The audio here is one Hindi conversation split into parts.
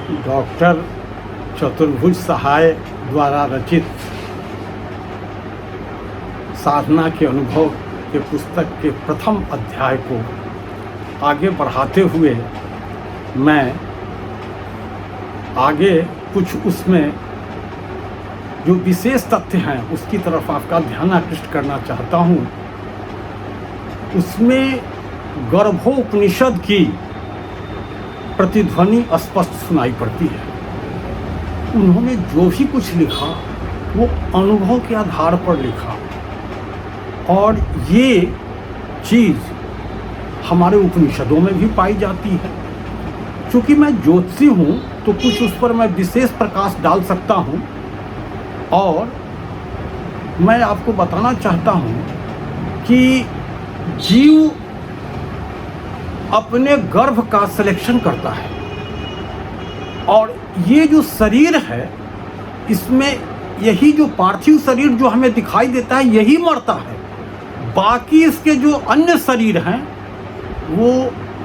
डॉक्टर चतुर्भुज सहाय द्वारा रचित साधना के अनुभव के पुस्तक के प्रथम अध्याय को आगे बढ़ाते हुए मैं आगे कुछ उसमें जो विशेष तथ्य हैं उसकी तरफ आपका ध्यान आकृष्ट करना चाहता हूँ। उसमें गर्भोपनिषद की प्रतिध्वनि स्पष्ट सुनाई पड़ती है। उन्होंने जो भी कुछ लिखा वो अनुभव के आधार पर लिखा और ये चीज़ हमारे उपनिषदों में भी पाई जाती है। चूँकि मैं ज्योतिषी हूँ तो कुछ उस पर मैं विशेष प्रकाश डाल सकता हूँ और मैं आपको बताना चाहता हूँ कि जीव अपने गर्भ का सिलेक्शन करता है और ये जो शरीर है इसमें यही जो पार्थिव शरीर जो हमें दिखाई देता है यही मरता है। बाकी इसके जो अन्य शरीर हैं वो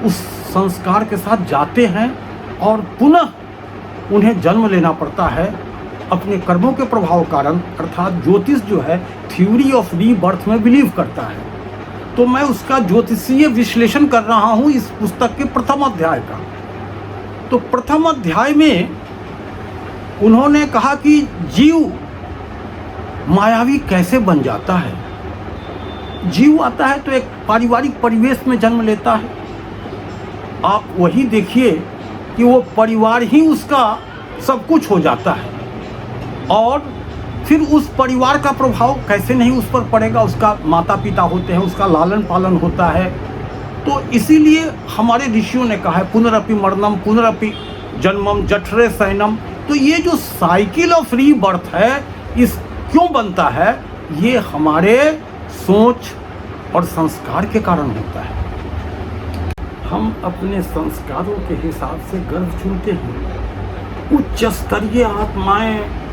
उस संस्कार के साथ जाते हैं और पुनः उन्हें जन्म लेना पड़ता है अपने कर्मों के प्रभाव कारण। अर्थात ज्योतिष जो है थ्योरी ऑफ रीबर्थ में बिलीव करता है। तो मैं उसका ज्योतिषीय विश्लेषण कर रहा हूँ इस पुस्तक के प्रथम अध्याय का। तो प्रथम अध्याय में उन्होंने कहा कि जीव मायावी कैसे बन जाता है। जीव आता है तो एक पारिवारिक परिवेश में जन्म लेता है। आप वही देखिए कि वो परिवार ही उसका सब कुछ हो जाता है और फिर उस परिवार का प्रभाव कैसे नहीं उस पर पड़ेगा। उसका माता पिता होते हैं, उसका लालन पालन होता है। तो इसीलिए हमारे ऋषियों ने कहा है पुनरपि मरणम पुनरपि जन्मम जठरे शयनम। तो ये जो साइकिल ऑफ रीबर्थ है इस क्यों बनता है, ये हमारे सोच और संस्कार के कारण होता है। हम अपने संस्कारों के हिसाब से गर्भ चुनते हैं। उच्च स्तरीय आत्माएं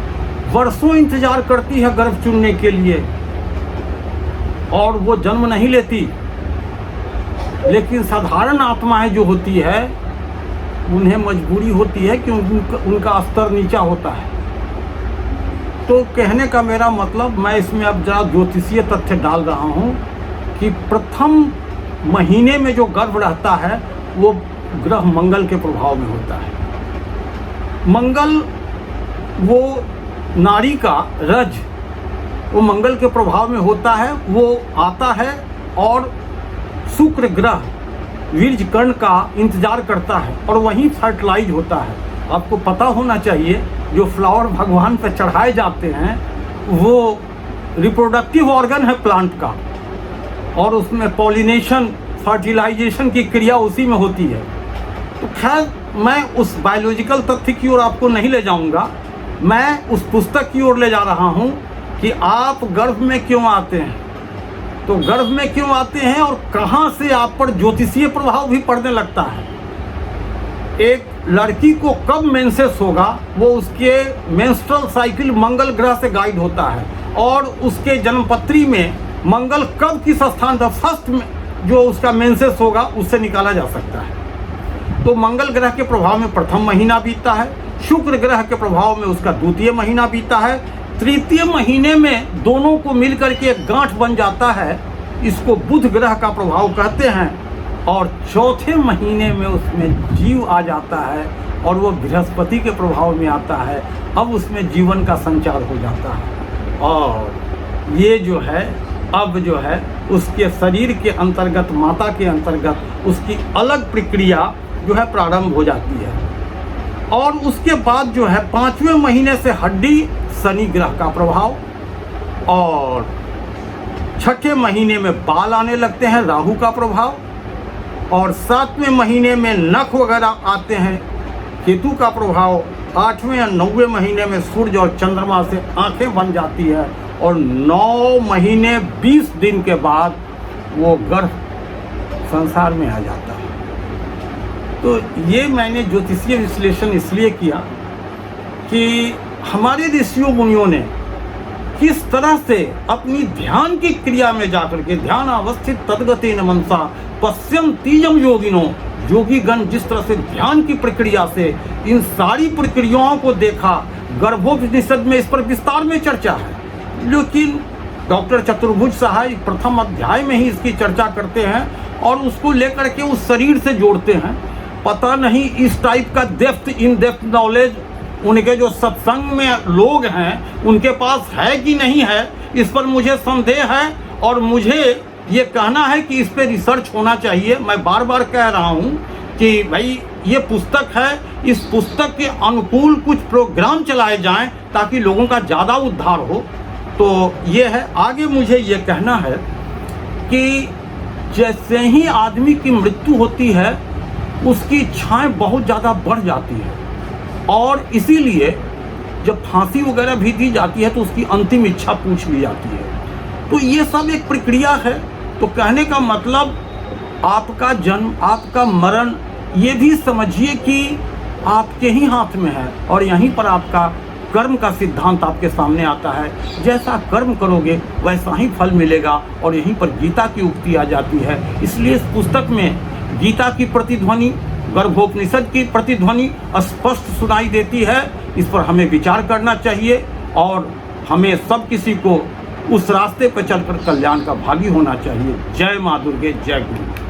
वर्षों इंतजार करती है गर्भ चुनने के लिए और वो जन्म नहीं लेती। लेकिन साधारण आत्माएं जो होती है उन्हें मजबूरी होती है कि उनका स्तर नीचा होता है। तो कहने का मेरा मतलब, मैं इसमें अब ज़रा ज्योतिषीय तथ्य डाल रहा हूँ कि प्रथम महीने में जो गर्भ रहता है वो ग्रह मंगल के प्रभाव में होता है। मंगल वो नारी का रज वो मंगल के प्रभाव में होता है। वो आता है और शुक्र ग्रह वीर्य कर्ण का इंतजार करता है और वहीं फर्टिलाइज होता है। आपको पता होना चाहिए जो फ्लावर भगवान पर चढ़ाए जाते हैं वो रिप्रोडक्टिव ऑर्गन है प्लांट का और उसमें पॉलिनेशन फर्टिलाइजेशन की क्रिया उसी में होती है। तो खैर मैं उस बायोलॉजिकल तथ्य की ओर आपको नहीं ले जाऊंगा, मैं उस पुस्तक की ओर ले जा रहा हूं कि आप गर्भ में क्यों आते हैं। तो गर्भ में क्यों आते हैं और कहां से आप पर ज्योतिषीय प्रभाव भी पड़ने लगता है। एक लड़की को कब मेंसेस होगा वो उसके मेंस्ट्रुअल साइकिल मंगल ग्रह से गाइड होता है और उसके जन्मपत्री में मंगल कब किस स्थान पर फर्स्ट में जो उसका मेंसेस होगा उससे निकाला जा सकता है। तो मंगल ग्रह के प्रभाव में प्रथम महीना बीतता है, शुक्र ग्रह के प्रभाव में उसका द्वितीय महीना बीता है, तृतीय महीने में दोनों को मिलकर के एक गांठ बन जाता है, इसको बुध ग्रह का प्रभाव कहते हैं, और चौथे महीने में उसमें जीव आ जाता है और वो बृहस्पति के प्रभाव में आता है। अब उसमें जीवन का संचार हो जाता है और ये जो है अब जो है उसके शरीर के अंतर्गत माता के अंतर्गत उसकी अलग प्रक्रिया जो है प्रारंभ हो जाती है। और उसके बाद जो है 5वें महीने से हड्डी शनि ग्रह का प्रभाव और 6ठे महीने में बाल आने लगते हैं राहु का प्रभाव और 7वें महीने में नख वगैरह आते हैं केतु का प्रभाव। 8वें या 9वें महीने में सूर्य और चंद्रमा से आंखें बन जाती है और 9 महीने 20 दिन के बाद वो गर्भ संसार में आ जाता है। तो ये मैंने ज्योतिषीय विश्लेषण इसलिए किया कि हमारे ऋषियों मुनियों ने किस तरह से अपनी ध्यान की क्रिया में जाकर के ध्यान अवस्थित तद्गतेन मनसा पश्यम तीजम योगिनो, योगी गण जिस तरह से ध्यान की प्रक्रिया से इन सारी प्रक्रियाओं को देखा, गर्भोपनिषद में इस पर विस्तार में चर्चा है, लेकिन डॉक्टर चतुर्भुज सहाय प्रथम अध्याय में ही इसकी चर्चा करते हैं और उसको लेकर के उस शरीर से जोड़ते हैं। पता नहीं इस टाइप का डेप्थ इन डेप्थ नॉलेज उनके जो सत्संग में लोग हैं उनके पास है कि नहीं है, इस पर मुझे संदेह है और मुझे ये कहना है कि इस पर रिसर्च होना चाहिए। मैं बार बार कह रहा हूँ कि भाई ये पुस्तक है, इस पुस्तक के अनुकूल कुछ प्रोग्राम चलाए जाएं ताकि लोगों का ज़्यादा उद्धार हो। तो ये है। आगे मुझे ये कहना है कि जैसे ही आदमी की मृत्यु होती है उसकी इच्छाएं बहुत ज़्यादा बढ़ जाती है और इसीलिए जब फांसी वगैरह भी दी जाती है तो उसकी अंतिम इच्छा पूछ ली जाती है। तो ये सब एक प्रक्रिया है। तो कहने का मतलब आपका जन्म, आपका मरण, ये भी समझिए कि आपके ही हाथ में है और यहीं पर आपका कर्म का सिद्धांत आपके सामने आता है। जैसा कर्म करोगे वैसा ही फल मिलेगा और यहीं पर गीता की उक्ति आ जाती है। इसलिए इस पुस्तक में गीता की प्रतिध्वनि, गर्भोपनिषद की प्रतिध्वनि स्पष्ट सुनाई देती है। इस पर हमें विचार करना चाहिए और हमें सब किसी को उस रास्ते पर चलकर कल्याण का भागी होना चाहिए। जय माँ दुर्गे, जय गुरु।